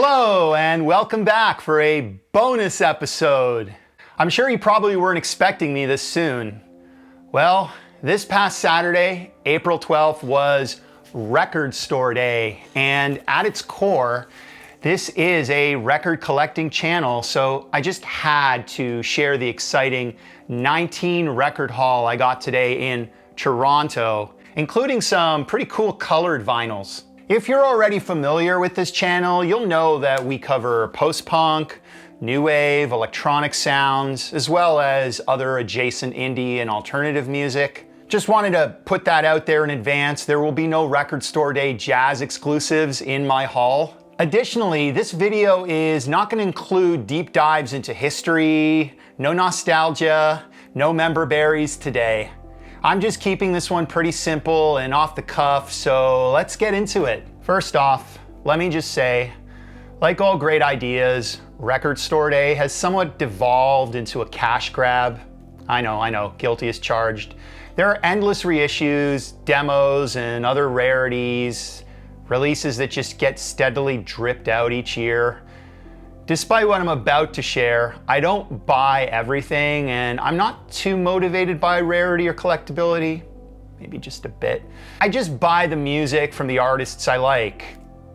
Hello and welcome back for a bonus episode. I'm sure you probably weren't expecting me this soon. Well, this past Saturday, April 12th, was Record Store Day, and at its core, this is a record collecting channel, so I just had to share the exciting 19 record haul I got today in Toronto, including some pretty cool colored vinyls. If you're already familiar with this channel, you'll know that we cover post-punk, new wave, electronic sounds, as well as other adjacent indie and alternative music. Just wanted to put that out there in advance. There will be no Record Store Day jazz exclusives in my haul. Additionally, this video is not going to include deep dives into history, no nostalgia, no member berries today. I'm just keeping this one pretty simple and off the cuff, so let's get into it. First off, let me just say, like all great ideas, Record Store Day has somewhat devolved into a cash grab. I know, guilty as charged. There are endless reissues, demos, and other rarities, releases that just get steadily dripped out each year. Despite what I'm about to share, I don't buy everything, and I'm not too motivated by rarity or collectability, maybe just a bit. I just buy the music from the artists I like.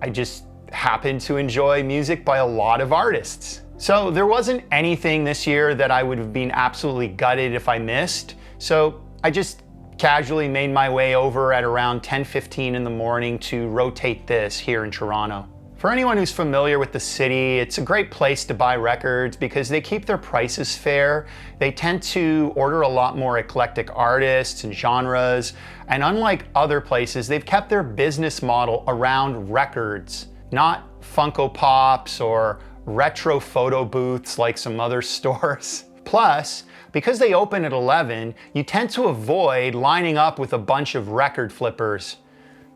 I just happen to enjoy music by a lot of artists. So there wasn't anything this year that I would have been absolutely gutted if I missed, so I just casually made my way over at around 10:15 in the morning to rotate this here in Toronto. For anyone who's familiar with the city, it's a great place to buy records because they keep their prices fair. They tend to order a lot more eclectic artists and genres, and unlike other places, they've kept their business model around records, not Funko Pops or retro photo booths like some other stores. Plus, because they open at 11, you tend to avoid lining up with a bunch of record flippers,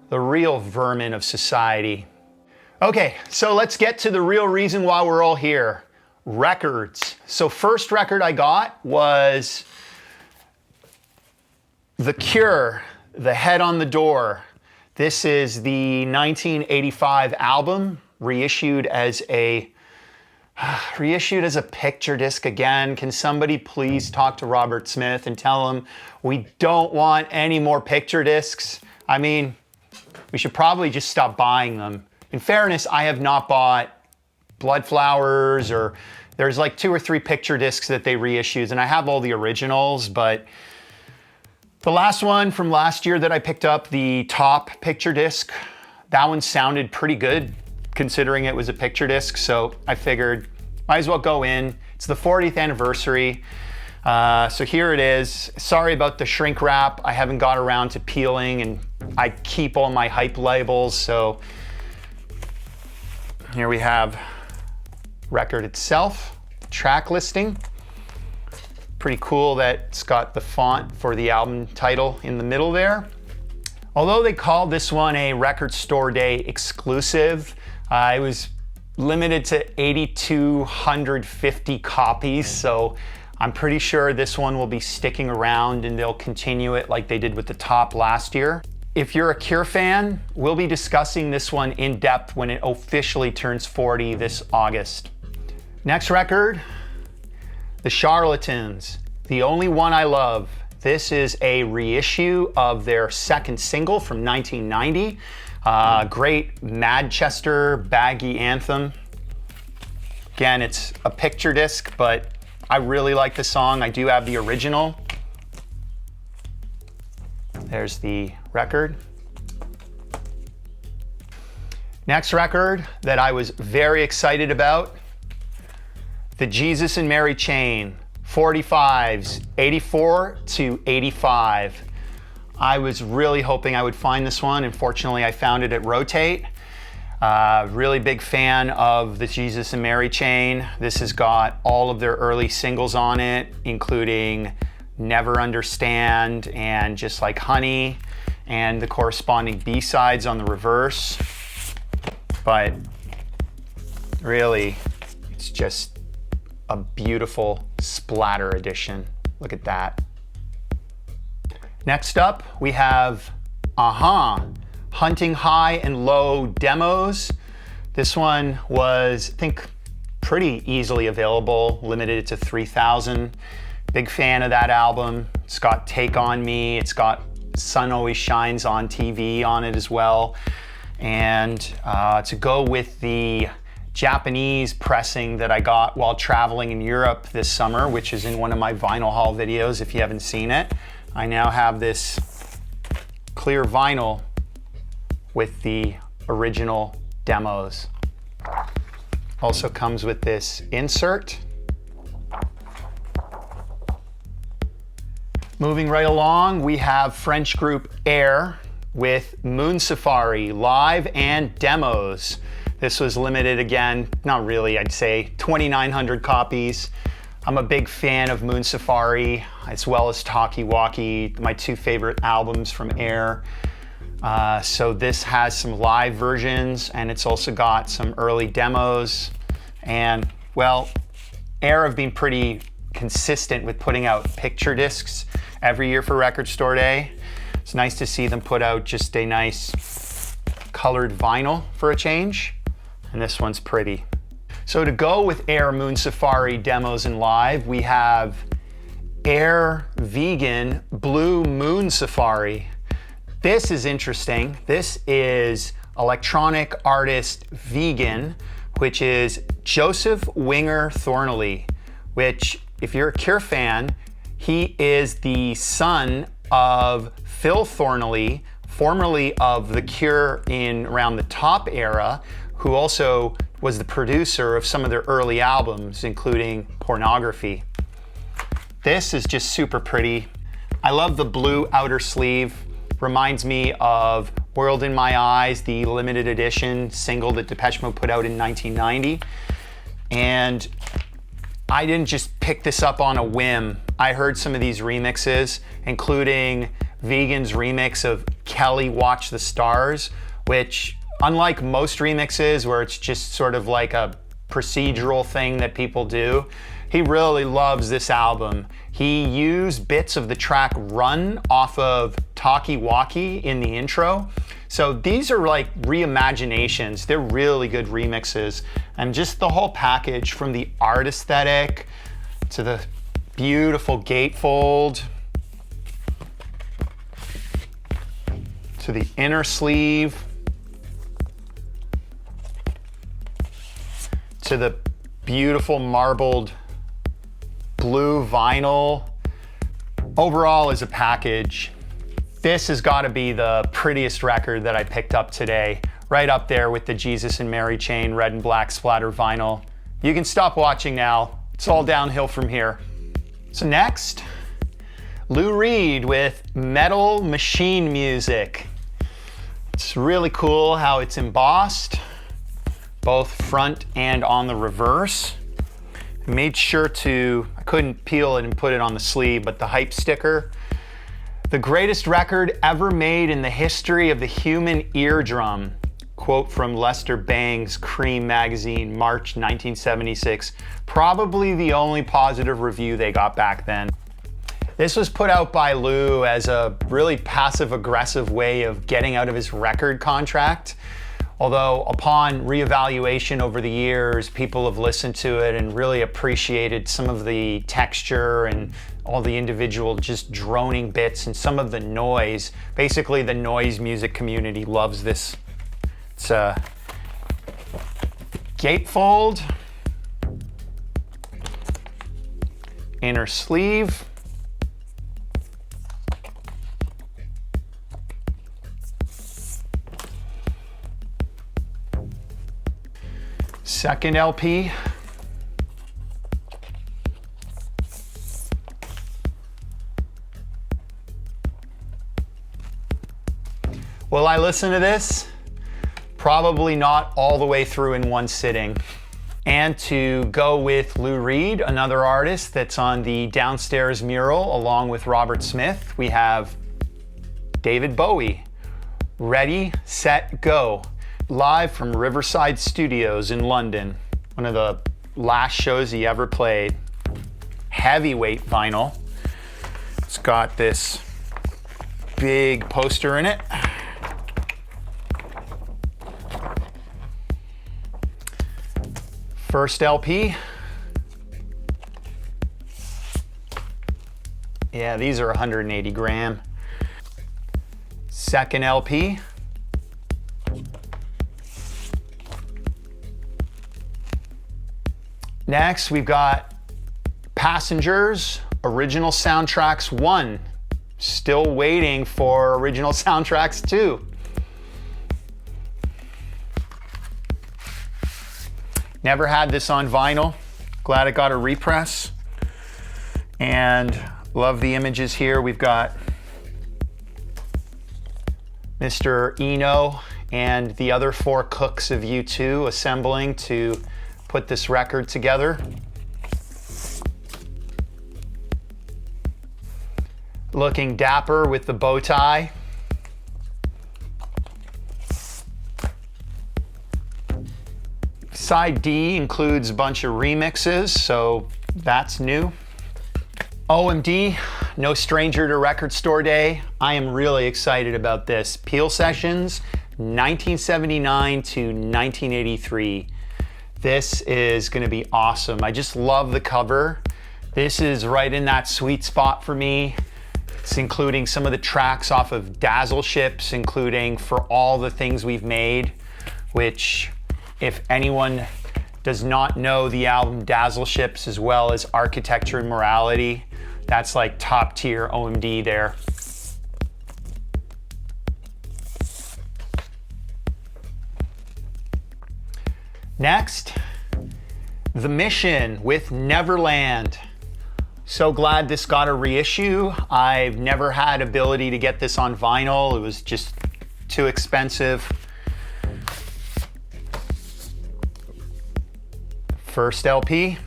the real vermin of society. Okay, so let's get to the real reason why we're all here, records. So first record I got was The Cure, The Head on the Door. This is the 1985 album, reissued as a picture disc again. Can somebody please talk to Robert Smith and tell him we don't want any more picture discs? I mean, we should probably just stop buying them. In fairness, I have not bought Blood Flowers, or there's like 2 or 3 picture discs that they reissued, and I have all the originals, but the last one from last year that I picked up, the top picture disc, that one sounded pretty good considering it was a picture disc, so I figured might as well go in. It's the 40th anniversary. So here it is. Sorry about the shrink wrap. I haven't got around to peeling, and I keep all my hype labels, so here we have record itself, track listing. Pretty cool that it's got the font for the album title in the middle there. Although they called this one a Record Store Day exclusive, it was limited to 8,250 copies, so I'm pretty sure this one will be sticking around and they'll continue it like they did with the top last year. If you're a Cure fan, we'll be discussing this one in depth when it officially turns 40 this August. Next record, The Charlatans, The Only One I Love. This is a reissue of their second single from 1990. Great Manchester baggy anthem. Again, it's a picture disc, but I really like the song. I do have the original. There's the record. Next record that I was very excited about, the Jesus and Mary Chain, 45s, 84 to 85. I was really hoping I would find this one. Unfortunately, I found it at Rotate. Really big fan of the Jesus and Mary Chain. This has got all of their early singles on it, including Never Understand and Just Like Honey, and the corresponding B-sides on the reverse. But really, it's just a beautiful splatter edition. Look at that. Next up, we have Hunting High and Low demos This one was, I think, pretty easily available, limited to 3,000. Big fan of that album. It's got Take On Me, it's got Sun Always Shines on TV on it as well. And to go with the Japanese pressing that I got while traveling in Europe this summer, which is in one of my vinyl haul videos if you haven't seen it, I now have this clear vinyl with the original demos. Also comes with this insert. Moving right along, we have French group Air with Moon Safari live and demos. This was limited again, not really, I'd say 2,900 copies. I'm a big fan of Moon Safari as well as Talkie Walkie, my two favorite albums from Air. So this has some live versions and it's also got some early demos. And well, Air have been pretty consistent with putting out picture discs every year for Record Store Day. It's nice to see them put out just a nice colored vinyl for a change. And this one's pretty. So to go with Air Moon Safari demos and live, we have Air Vegan Blue Moon Safari. This is interesting. This is electronic artist Vegan, which is Joseph Winger Thornley, which, if you're a Cure fan, he is the son of Phil Thornley, formerly of The Cure in around the Top era, who also was the producer of some of their early albums, including Pornography. This is just super pretty. I love the blue outer sleeve. Reminds me of World in My Eyes, the limited edition single that Depeche Mode put out in 1990. And I didn't just pick this up on a whim. I heard some of these remixes, including Vegan's remix of Kelly Watch the Stars, which, unlike most remixes where it's just sort of like a procedural thing that people do, he really loves this album. He used bits of the track Run off of Talkie Walkie in the intro. So these are like reimaginations. They're really good remixes. And just the whole package, from the art aesthetic to the beautiful gatefold to the inner sleeve to the beautiful marbled blue vinyl. Overall, as a package, this has got to be the prettiest record that I picked up today, right up there with the Jesus and Mary chain red and black splatter vinyl. You can stop watching now. It's all downhill from here. So next, Lou Reed with Metal Machine Music. It's really cool how it's embossed, both front and on the reverse. I made sure to, I couldn't peel it and put it on the sleeve, but the hype sticker. The greatest record ever made in the history of the human eardrum. Quote from Lester Bang's Cream magazine, March 1976. Probably the only positive review they got back then. This was put out by Lou as a really passive-aggressive way of getting out of his record contract. Although upon reevaluation over the years, people have listened to it and really appreciated some of the texture and all the individual just droning bits and some of the noise. Basically, the noise music community loves this. It's a gatefold, inner sleeve, second LP, will I listen to this? Probably not all the way through in one sitting. And to go with Lou Reed, another artist that's on the downstairs mural along with Robert Smith, we have David Bowie. Ready, set, go. Live from Riverside Studios in London. One of the last shows he ever played. Heavyweight vinyl. It's got this big poster in it. First LP. Yeah, these are 180 gram. Second LP. Next, we've got Passengers, Original Soundtracks 1. Still waiting for Original Soundtracks 2. Never had this on vinyl. Glad it got a repress. And love the images here. We've got Mr. Eno and the other 4 cooks of U2 assembling to put this record together. Looking dapper with the bow tie. Side D includes a bunch of remixes, so that's new. OMD, no stranger to Record Store Day. I am really excited about this. Peel Sessions, 1979 to 1983. This is gonna be awesome. I just love the cover. This is right in that sweet spot for me. It's including some of the tracks off of Dazzle Ships, including For All the Things We've Made, which, if anyone does not know the album Dazzle Ships as well as Architecture and Morality, that's like top tier OMD there. Next, The Mission with Neverland. So glad this got a reissue. I've never had ability to get this on vinyl. It was just too expensive. First LP.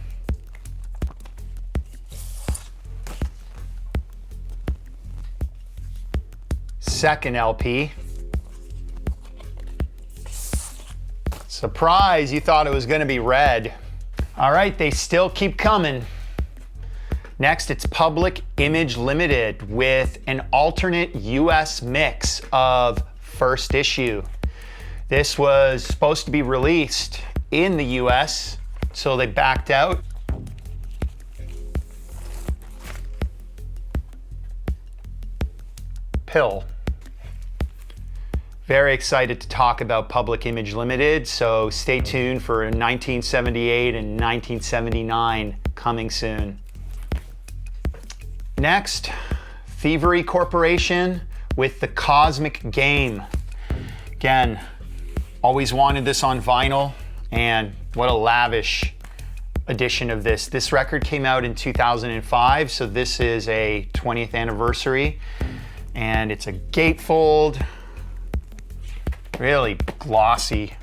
Second LP. Surprise, you thought it was gonna be red. All right, they still keep coming. Next, it's Public Image Limited with an alternate US mix of First Issue. This was supposed to be released in the US, so they backed out. Pill. Very excited to talk about Public Image Limited, so stay tuned for 1978 and 1979 coming soon. Next, Thievery Corporation with The Cosmic Game. Again, always wanted this on vinyl, and what a lavish edition of this. This record came out in 2005, so this is a 20th anniversary, and it's a gatefold, really glossy.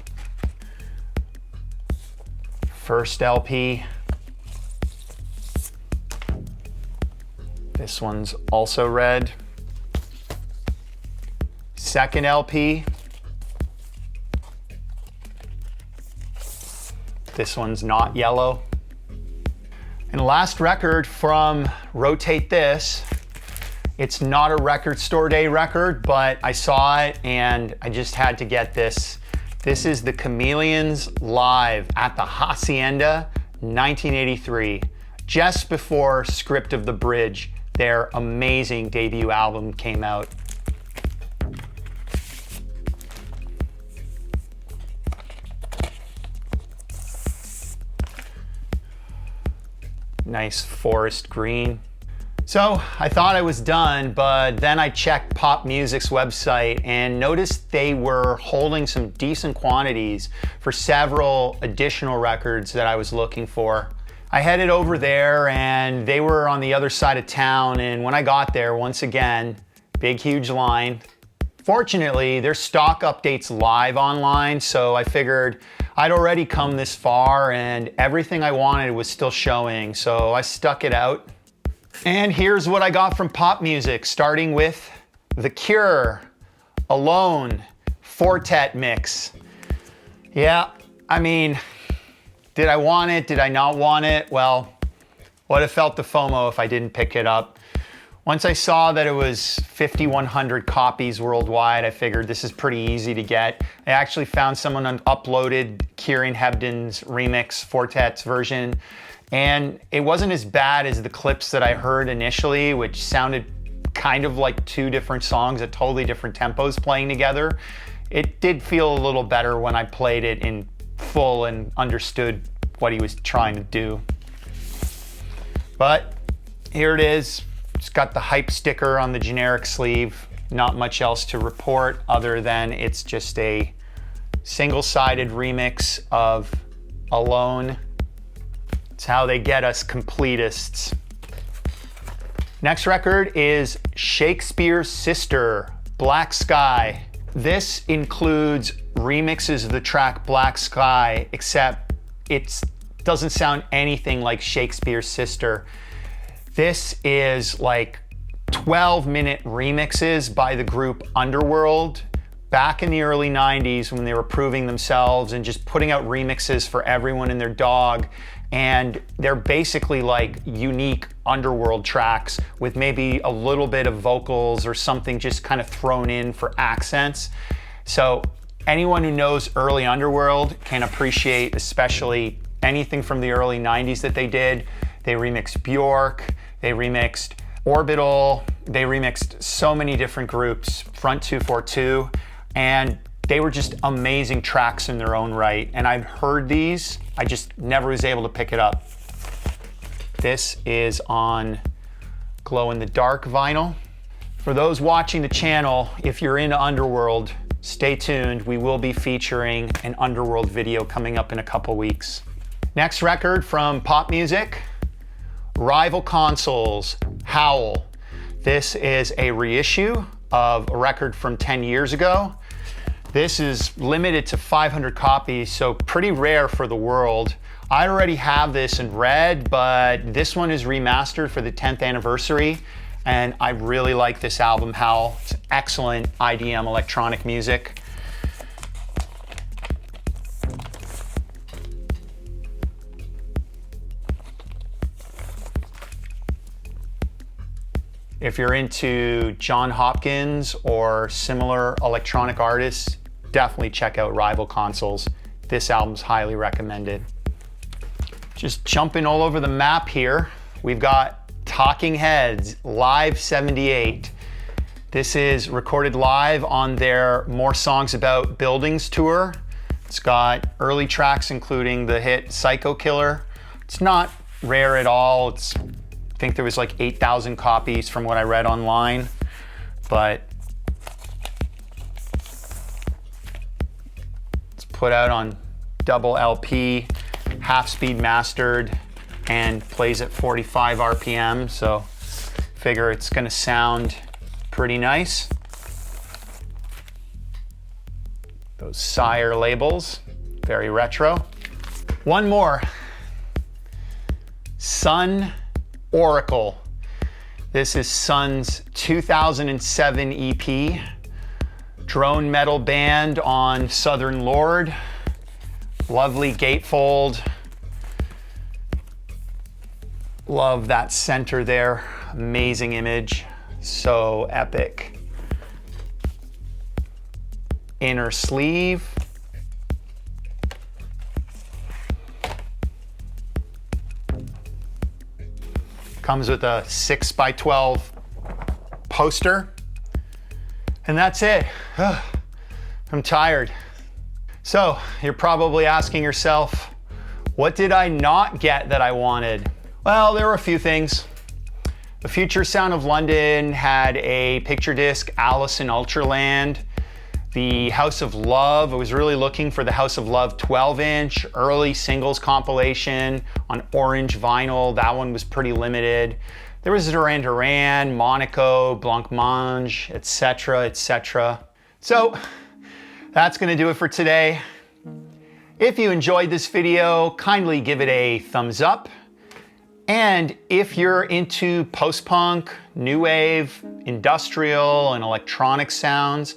First LP. This one's also red. Second LP. This one's not yellow. And last record from Rotate This. It's not a Record Store Day record, but I saw it and I just had to get this. This is the Chameleons live at the Hacienda, 1983, just before Script of the Bridge, their amazing debut album, came out. Nice forest green. So I thought I was done, but then I checked Pop Music's website and noticed they were holding some decent quantities for several additional records that I was looking for. I headed over there and they were on the other side of town, and when I got there, once again, big huge line. Fortunately, their stock updates live online, so I figured I'd already come this far and everything I wanted was still showing, so I stuck it out. And here's what I got from Pop Music, starting with The Cure, Alone, Fortet mix. Yeah, I mean, did I want it? Did I not want it? Well, would have felt the FOMO if I didn't pick it up. Once I saw that it was 5,100 copies worldwide, I figured this is pretty easy to get. I actually found someone uploaded Kieran Hebden's remix, Fortet's version. And it wasn't as bad as the clips that I heard initially, which sounded kind of like two different songs at totally different tempos playing together. It did feel a little better when I played it in full and understood what he was trying to do. But here it is. It's got the hype sticker on the generic sleeve. Not much else to report other than it's just a single-sided remix of Alone. It's how they get us completists. Next record is Shakespeare's Sister, Black Sky. This includes remixes of the track Black Sky, except it doesn't sound anything like Shakespeare's Sister. This is like 12-minute remixes by the group Underworld back in the early 90s when they were proving themselves and just putting out remixes for everyone and their dog. And they're basically like unique Underworld tracks with maybe a little bit of vocals or something just kind of thrown in for accents. So anyone who knows early Underworld can appreciate especially anything from the early 90s that they did. They remixed Bjork, they remixed Orbital, they remixed so many different groups, Front 242, and they were just amazing tracks in their own right. And I've heard these, I just never was able to pick it up. This is on glow-in-the-dark vinyl. For those watching the channel, if you're into Underworld, stay tuned. We will be featuring an Underworld video coming up in a couple weeks. Next record from Pop Music, Rival Consoles, Howl. This is a reissue of a record from 10 years ago. This is limited to 500 copies, so pretty rare for the world. I already have this in red, but this one is remastered for the 10th anniversary, and I really like this album, Howl. It's excellent IDM electronic music. If you're into John Hopkins or similar electronic artists, definitely check out Rival Consoles. This album's highly recommended. Just jumping all over the map here, we've got Talking Heads, Live 78. This is recorded live on their More Songs About Buildings tour. It's got early tracks including the hit Psycho Killer. It's not rare at all. I think there was like 8,000 copies from what I read online, but it's put out on double LP, half speed mastered, and plays at 45 RPM, so figure it's gonna sound pretty nice. Those Sire labels, very retro. One more, Sun Oracle. This is Sun's 2007 EP. Drone metal band on Southern Lord. Lovely gatefold. Love that center there. Amazing image. So epic. Inner sleeve. Comes with a 6x12 poster. And that's it. I'm tired. So you're probably asking yourself, what did I not get that I wanted? Well, there were a few things. The Future Sound of London had a picture disc, Alice in Ultraland. The House of Love, I was really looking for the House of Love 12-inch early singles compilation on orange vinyl. That one was pretty limited. There was Duran Duran, Monaco, Blancmange, etc., etc. So that's gonna do it for today. If you enjoyed this video, kindly give it a thumbs up. And if you're into post-punk, new wave, industrial, and electronic sounds,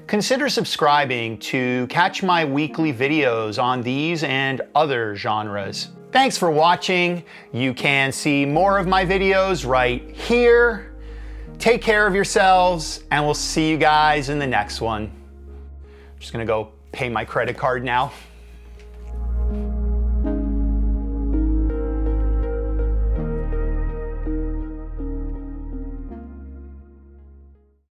consider subscribing to catch my weekly videos on these and other genres. Thanks for watching. You can see more of my videos right here. Take care of yourselves, and we'll see you guys in the next one. I'm just gonna go pay my credit card now.